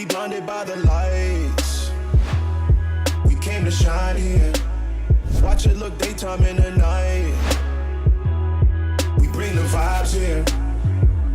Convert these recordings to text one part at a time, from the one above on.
be blinded by the lights. We came to shine here. Watch it look daytime in the night. We bring the vibes here.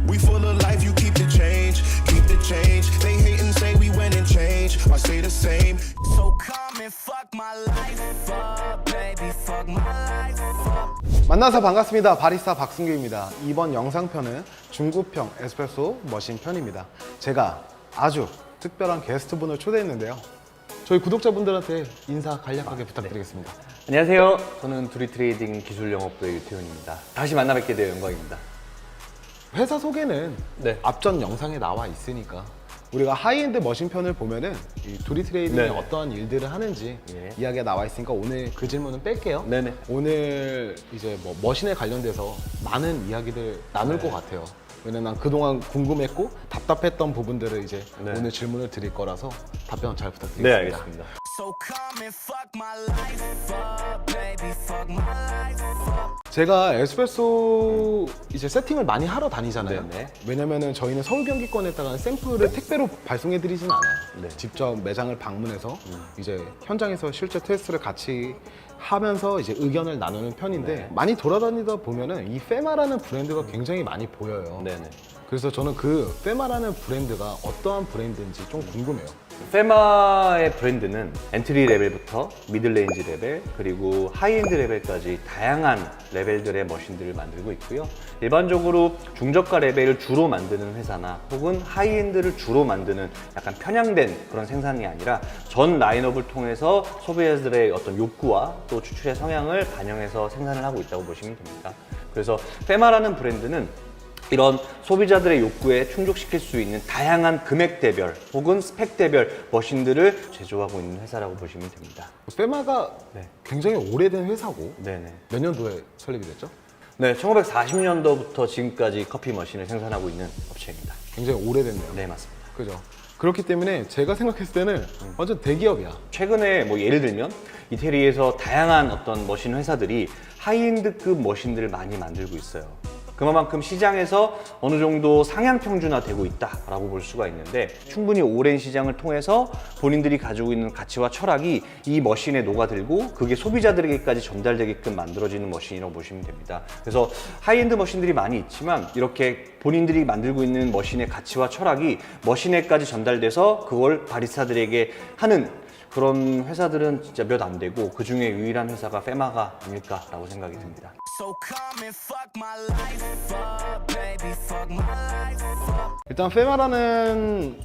We full of life, you keep the change. Keep the change. They hate and say we went and changed. I stay the same. So come and fuck my life up, baby, fuck my life up. 만나서 반갑습니다. 바리스타 박승규입니다. 이번 영상편은 중급형 에스프레소 머신 편입니다. 제가 아주 특별한 게스트분을 초대했는데요. 저희 구독자분들한테 인사 간략하게 부탁드리겠습니다. 안녕하세요. 저는 두리트레이딩 기술영업부의 유태훈입니다. 다시 만나 뵙게 되어 영광입니다. 회사 소개는 네. 앞전 영상에 나와 있으니까 우리가 하이엔드 머신 편을 보면은 이 두리트레이딩이 네. 어떠한 일들을 하는지 예. 이야기가 나와 있으니까 오늘 그 질문은 뺄게요. 네네. 오늘 이제 뭐 머신에 관련돼서 많은 이야기들 나눌 것 같아요. 왜냐면 난 그동안 궁금했고 답답했던 부분들을 이제 네. 오늘 질문을 드릴 거라서 답변 잘 네, 부탁드리겠습니다. 알겠습니다. So come and fuck my life up, baby, fuck my life up. 제가 에스프레소 이제 세팅을 많이 하러 다니잖아요. 네네. 왜냐면은 저희는 서울 경기권에다가 샘플을 택배로 발송해 드리진 않아요. 네. 직접 매장을 방문해서 이제 현장에서 실제 테스트를 같이 하면서 이제 의견을 나누는 편인데 네. 많이 돌아다니다 보면은 이 페마라는 브랜드가 굉장히 많이 보여요. 네네. 그래서 저는 그 페마라는 브랜드가 어떠한 브랜드인지 좀 궁금해요. 페마의 브랜드는 엔트리 레벨부터 미들 레인지 레벨 그리고 하이엔드 레벨까지 다양한 레벨들의 머신들을 만들고 있고요. 일반적으로 중저가 레벨을 주로 만드는 회사나 혹은 하이엔드를 주로 만드는 약간 편향된 그런 생산이 아니라 전 라인업을 통해서 소비자들의 어떤 욕구와 또 추출의 성향을 반영해서 생산을 하고 있다고 보시면 됩니다. 그래서 페마라는 브랜드는 이런 소비자들의 욕구에 충족시킬 수 있는 다양한 금액대별 혹은 스펙대별 머신들을 제조하고 있는 회사라고 보시면 됩니다. 페마가 네. 굉장히 오래된 회사고 네네. 몇 년도에 설립이 됐죠? 네, 1940년도부터 지금까지 커피 머신을 생산하고 있는 업체입니다. 굉장히 오래됐네요. 네, 맞습니다. 그죠? 그렇기 때문에 제가 생각했을 때는 완전 대기업이야. 최근에 뭐 예를 들면 이태리에서 다양한 어떤 머신 회사들이 하이엔드급 머신들을 많이 만들고 있어요. 그만큼 시장에서 어느 정도 상향 평준화되고 있다라고 볼 수가 있는데 충분히 오랜 시장을 통해서 본인들이 가지고 있는 가치와 철학이 이 머신에 녹아들고 그게 소비자들에게까지 전달되게끔 만들어지는 머신이라고 보시면 됩니다. 그래서 하이엔드 머신들이 많이 있지만 이렇게 본인들이 만들고 있는 머신의 가치와 철학이 머신에까지 전달돼서 그걸 바리스타들에게 하는 그런 회사들은 진짜 몇 안 되고 그 중에 유일한 회사가 페마가 아닐까라고 생각이 듭니다. So come and fuck my life up, baby, fuck my life up. 일단 페마라는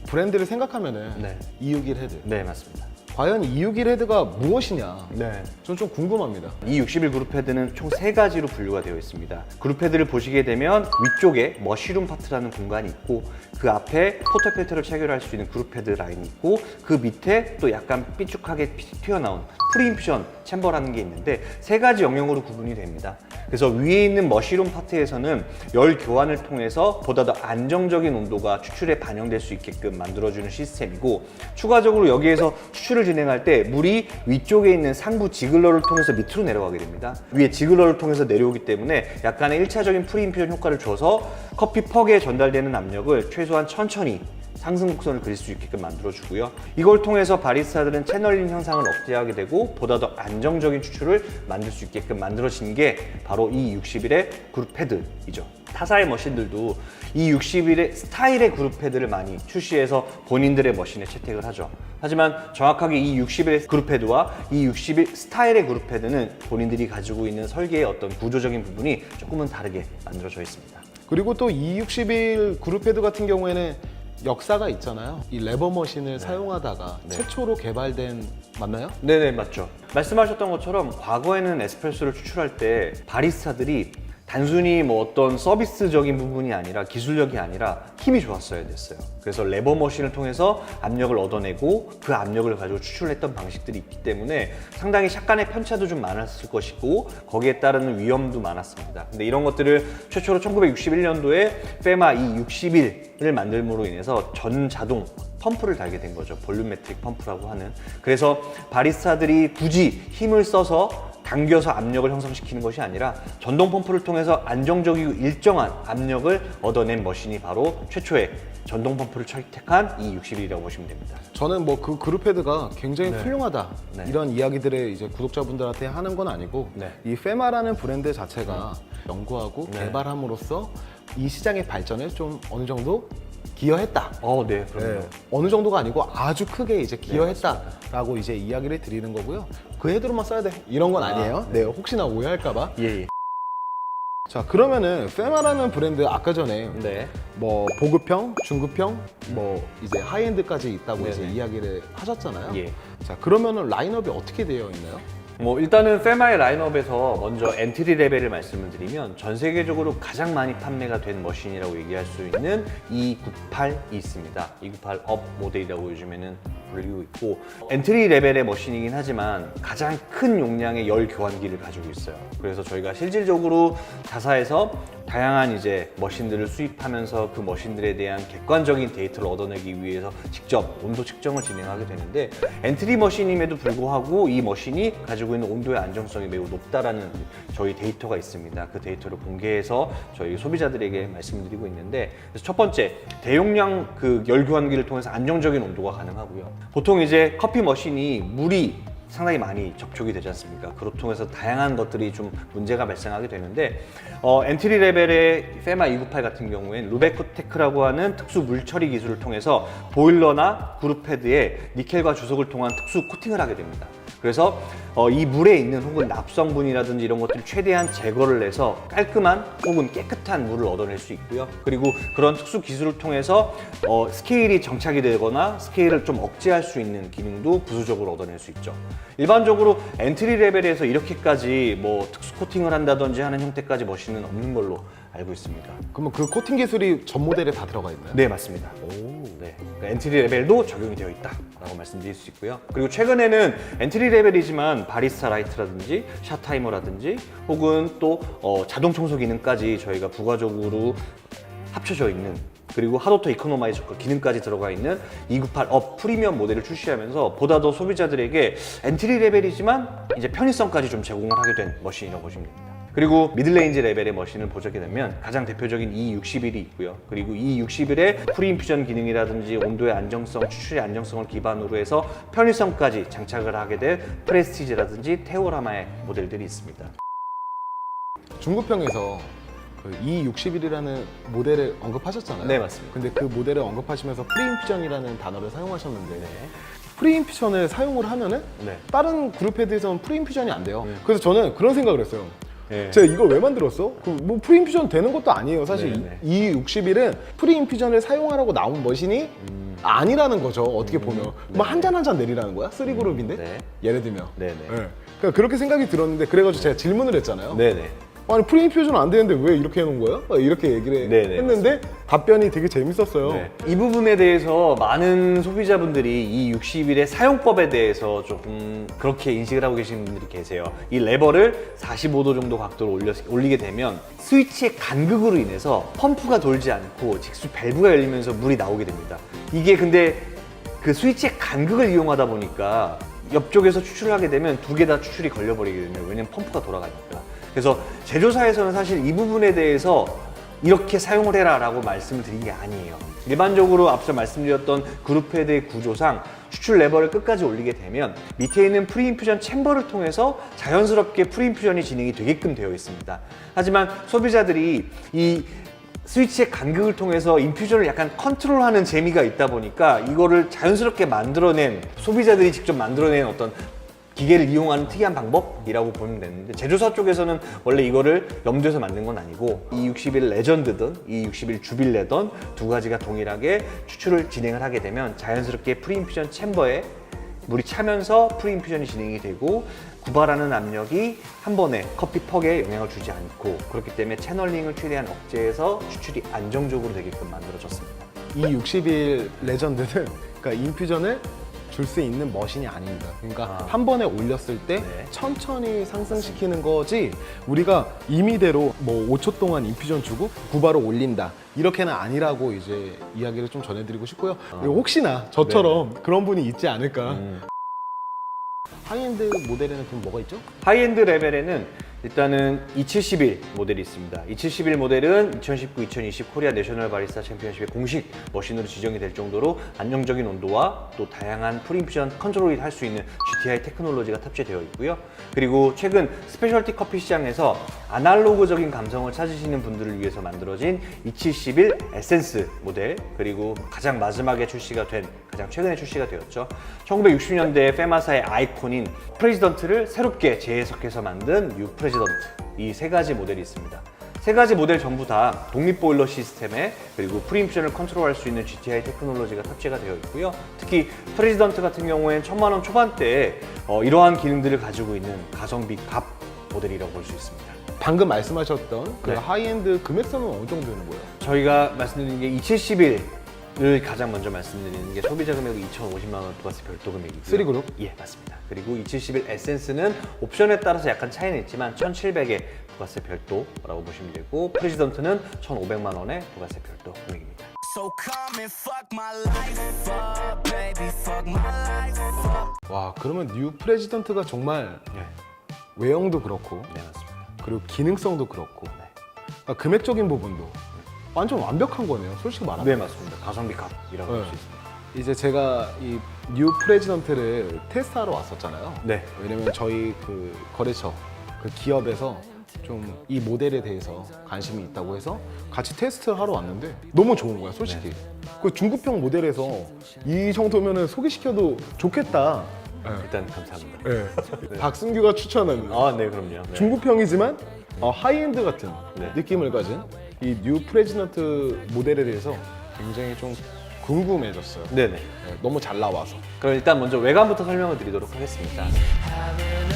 브랜드를 생각하면은 네. 261 헤드. 네, 맞습니다. 과연 261 헤드가 무엇이냐? 네. 전 좀 궁금합니다. 이 61 그룹 헤드는 총 3가지로 분류가 되어 있습니다. 그룹 헤드를 보시게 되면 위쪽에 머쉬룸 파트라는 공간이 있고 그 앞에 포터 필터를 체결할 수 있는 그룹 헤드 라인이 있고 그 밑에 또 약간 삐죽하게 튀어나온 프리인퓨전 챔버라는 게 있는데 3가지 영역으로 구분이 됩니다. 그래서 위에 있는 머쉬룸 파트에서는 열 교환을 통해서 보다 더 안정적인 온도가 추출에 반영될 수 있게끔 만들어주는 시스템이고 추가적으로 여기에서 추출을 진행할 때 물이 위쪽에 있는 상부 지글러를 통해서 밑으로 내려가게 됩니다. 위에 지글러를 통해서 내려오기 때문에 약간의 1차적인 프리인퓨전 효과를 줘서 커피 퍽에 전달되는 압력을 최소한 천천히 상승 곡선을 그릴 수 있게끔 만들어주고요. 이걸 통해서 바리스타들은 채널링 현상을 억제하게 되고 보다 더 안정적인 추출을 만들 수 있게끔 만들어진 게 바로 이 61의 그룹 헤드이죠. 타사의 머신들도 이 61의 스타일의 그룹 헤드를 많이 출시해서 본인들의 머신에 채택을 하죠. 하지만 정확하게 이 61의 그룹 헤드와 이 61 스타일의 그룹 헤드는 본인들이 가지고 있는 설계의 어떤 구조적인 부분이 조금은 다르게 만들어져 있습니다. 그리고 또 261 그룹 헤드 같은 경우에는 역사가 있잖아요. 이 레버 머신을 사용하다가 최초로 개발된 맞나요? 네네, 맞죠. 말씀하셨던 것처럼 과거에는 에스프레소를 추출할 때 바리스타들이 단순히 뭐 어떤 서비스적인 부분이 아니라 기술력이 아니라 힘이 좋았어야 됐어요. 그래서 레버 머신을 통해서 압력을 얻어내고 그 압력을 가지고 추출을 했던 방식들이 있기 때문에 상당히 약간의 편차도 좀 많았을 것이고 거기에 따르는 위험도 많았습니다. 근데 이런 것들을 최초로 1961년도에 페마 E61을 만들므로 인해서 전자동 펌프를 달게 된 거죠. 볼륨메트릭 펌프라고 하는. 그래서 바리스타들이 굳이 힘을 써서 당겨서 압력을 형성시키는 것이 아니라 전동 펌프를 통해서 안정적이고 일정한 압력을 얻어낸 머신이 바로 최초의 전동 펌프를 채택한 E61이라고 보시면 됩니다. 저는 뭐 그 그룹 헤드가 굉장히 네. 훌륭하다 네. 이런 이야기들을 이제 구독자분들한테 하는 건 아니고 네. 이 페마라는 브랜드 자체가 연구하고 네. 개발함으로써 이 시장의 발전에 좀 어느 정도 기여했다. 네, 그럼요. 네. 어느 정도가 아니고 아주 크게 이제 기여했다라고 이제 이야기를 드리는 거고요. 그 헤드로만 써야 돼 이런 건 아니에요. 네, 혹시나 오해할까봐. 예. 자, 그러면은 페마라는 브랜드 아까 전에 네. 뭐 보급형, 중급형, 뭐 이제 하이엔드까지 있다고 이제 네네. 이야기를 하셨잖아요. 예. 자, 그러면은 라인업이 어떻게 되어 있나요? 뭐 일단은 페마의 라인업에서 먼저 엔트리 레벨을 말씀을 드리면 전 세계적으로 가장 많이 판매가 된 머신이라고 얘기할 수 있는 E98이 있습니다. E98 업 모델이라고 요즘에는 불리고 있고 엔트리 레벨의 머신이긴 하지만 가장 큰 용량의 열 교환기를 가지고 있어요. 그래서 저희가 실질적으로 자사에서 다양한 이제 머신들을 수입하면서 그 머신들에 대한 객관적인 데이터를 얻어내기 위해서 직접 온도 측정을 진행하게 되는데 엔트리 머신임에도 불구하고 이 머신이 가지고 있는 온도의 안정성이 매우 높다라는 저희 데이터가 있습니다. 그 데이터를 공개해서 저희 소비자들에게 말씀드리고 있는데 그래서 첫 번째 대용량 그 열교환기를 통해서 안정적인 온도가 가능하고요. 보통 이제 커피 머신이 물이 상당히 많이 접촉이 되지 않습니까? 그로 통해서 다양한 것들이 좀 문제가 발생하게 되는데 엔트리 레벨의 페마 298 같은 경우에는 루베코테크라고 하는 특수 물 처리 기술을 통해서 보일러나 그룹 헤드에 니켈과 주석을 통한 특수 코팅을 하게 됩니다. 그래서 이 물에 있는 혹은 납성분이라든지 이런 것들을 최대한 제거를 해서 깔끔한 혹은 깨끗한 물을 얻어낼 수 있고요. 그리고 그런 특수 기술을 통해서 스케일이 정착이 되거나 스케일을 좀 억제할 수 있는 기능도 부수적으로 얻어낼 수 있죠. 일반적으로 엔트리 레벨에서 이렇게까지 뭐 특수 코팅을 한다든지 하는 형태까지 머신은 없는 걸로 알고 있습니다. 그러면 그 코팅 기술이 전 모델에 다 들어가 있나요? 네, 맞습니다. 네. 그러니까 엔트리 레벨도 적용이 되어 있다라고 말씀드릴 수 있고요. 그리고 최근에는 엔트리 레벨이지만 바리스타 라이트라든지 샷 타이머라든지 혹은 또 자동 청소 기능까지 저희가 부가적으로 합쳐져 있는 그리고 핫워터 이코노마이저 기능까지 들어가 있는 298 업 프리미엄 모델을 출시하면서 보다 더 소비자들에게 엔트리 레벨이지만 이제 편의성까지 좀 제공을 하게 된 머신이라고 보시면 됩니다. 그리고 미들레인지 레벨의 머신을 보게 되면 가장 대표적인 E61이 있고요. 그리고 E61의 프리인퓨전 기능이라든지 온도의 안정성, 추출의 안정성을 기반으로 해서 편의성까지 장착을 하게 된 프레스티지라든지 테오라마의 모델들이 있습니다. 중급형에서 그 E61이라는 모델을 언급하셨잖아요. 네, 맞습니다. 근데 그 모델을 언급하시면서 프리인퓨전이라는 단어를 사용하셨는데 프리인퓨전을 사용을 하면은 네. 다른 그룹 헤드에서는 프리인퓨전이 안 돼요. 그래서 저는 그런 생각을 했어요. 네. 제가 이걸 왜 만들었어? 뭐 프리인퓨전 되는 것도 아니에요. 사실 네, E61은 프리인퓨전을 사용하라고 나온 머신이 아니라는 거죠. 어떻게 보면 뭐 한 잔 한 잔 내리라는 거야? 3그룹인데 네. 예를 들면. 네네. 그러니까 그렇게 생각이 들었는데 그래가지고 제가 질문을 했잖아요. 네네. 아니 프리인퓨전 안 되는데 왜 이렇게 해놓은 거야? 이렇게 얘기를 네네, 했는데 답변이 되게 재밌었어요. 네. 이 부분에 대해서 많은 소비자분들이 이 61의 사용법에 대해서 조금 그렇게 인식을 하고 계시는 분들이 계세요. 이 레버를 45도 정도 각도로 올리게 되면 스위치의 간극으로 인해서 펌프가 돌지 않고 직수 밸브가 열리면서 물이 나오게 됩니다. 이게 근데 그 스위치의 간극을 이용하다 보니까 옆쪽에서 추출을 하게 되면 두 개 다 추출이 걸려버리게 됩니다. 왜냐면 펌프가 돌아가니까. 그래서 제조사에서는 사실 이 부분에 대해서 이렇게 사용을 해라 라고 말씀을 드린 게 아니에요. 일반적으로 앞서 말씀드렸던 그룹 헤드의 구조상 추출 레버를 끝까지 올리게 되면 밑에 있는 프리인퓨전 챔버를 통해서 자연스럽게 프리인퓨전이 진행이 되게끔 되어 있습니다. 하지만 소비자들이 이 스위치의 간극을 통해서 인퓨전을 약간 컨트롤하는 재미가 있다 보니까 이거를 자연스럽게 만들어낸 소비자들이 직접 만들어낸 어떤 기계를 이용하는 특이한 방법이라고 보면 되는데 제조사 쪽에서는 원래 이거를 염두에서 만든 건 아니고 E61 레전드든 E61 주빌레든 두 가지가 동일하게 추출을 진행을 하게 되면 자연스럽게 프리인퓨전 챔버에 물이 차면서 프리인퓨전이 진행이 되고 구발하는 압력이 한 번에 커피 퍽에 영향을 주지 않고 그렇기 때문에 채널링을 최대한 억제해서 추출이 안정적으로 되게끔 만들어졌습니다. E61 레전드는 그러니까 인퓨전을 줄 수 있는 머신이 아닙니다. 그러니까 한 번에 올렸을 때 네. 천천히 상승시키는 거지 우리가 임의대로 뭐 5초 동안 인퓨전 주고 구바로 올린다 이렇게는 아니라고 이제 이야기를 좀 전해드리고 싶고요. 그리고 혹시나 저처럼 그런 분이 있지 않을까. 하이엔드 모델에는 그럼 뭐가 있죠? 하이엔드 레벨에는 일단은 271 모델이 있습니다. 271 모델은 2019-2020 코리아 내셔널 바리스타 챔피언십의 공식 머신으로 지정이 될 정도로 안정적인 온도와 또 다양한 프리미션 컨트롤이 할 수 있는 GTI 테크놀로지가 탑재되어 있고요. 그리고 최근 스페셜티 커피 시장에서 아날로그적인 감성을 찾으시는 분들을 위해서 만들어진 271 에센스 모델, 그리고 가장 마지막에 출시가 된, 가장 최근에 출시가 되었죠. 1960년대 페마사의 아이콘인 프레지던트를 새롭게 재해석해서 만든 뉴 프레지던트, 이 세 가지 모델이 있습니다. 세 가지 모델 전부 다 독립 보일러 시스템에 그리고 프리미션을 컨트롤할 수 있는 GTI 테크놀로지가 탑재가 되어 있고요. 특히 프레지던트 같은 경우에는 1000만 원 초반대에 이러한 기능들을 가지고 있는 가성비 갑 모델이라고 볼 수 있습니다. 방금 말씀하셨던 그 네. 하이엔드 금액선은 어느 정도 되는 거예요? 저희가 말씀드린 게 271을 가장 먼저 말씀드리는 게 소비자 금액은 2,050만 원 부가세 별도 금액이고요. 3그룹? 예, 맞습니다. 그리고 271 에센스는 옵션에 따라서 약간 차이는 있지만 1,700의 부가세 별도라고 보시면 되고, 프레지던트는 1,500만 원의 부가세 별도 금액입니다. So come and fuck my life up, baby, fuck my life up. 와, 그러면 뉴 프레지던트가 정말 네, 외형도 그렇고 네 맞습니다. 그리고 기능성도 그렇고 네. 그러니까 금액적인 부분도 완전 완벽한 거네요, 솔직히 말하면. 네 맞습니다. 가성비 갑이라고 볼 수 네. 있습니다. 이제 제가 이 뉴 프레지던트를 테스트하러 왔었잖아요. 네. 왜냐면 저희 그 거래처, 그 기업에서 좀 이 모델에 대해서 관심이 있다고 해서 같이 테스트를 하러 왔는데 너무 좋은 거야, 솔직히. 그 중급형 모델에서 이 정도면은 소개시켜도 좋겠다. 일단 감사합니다. 네. 박승규가 추천하는 아, 네 그럼요. 네. 중급형이지만 하이엔드 같은 네. 느낌을 가진 이 뉴 프레지던트 모델에 대해서 굉장히 좀 궁금해졌어요. 네네. 네, 너무 잘 나와서. 그럼 일단 먼저 외관부터 설명을 드리도록 하겠습니다. Having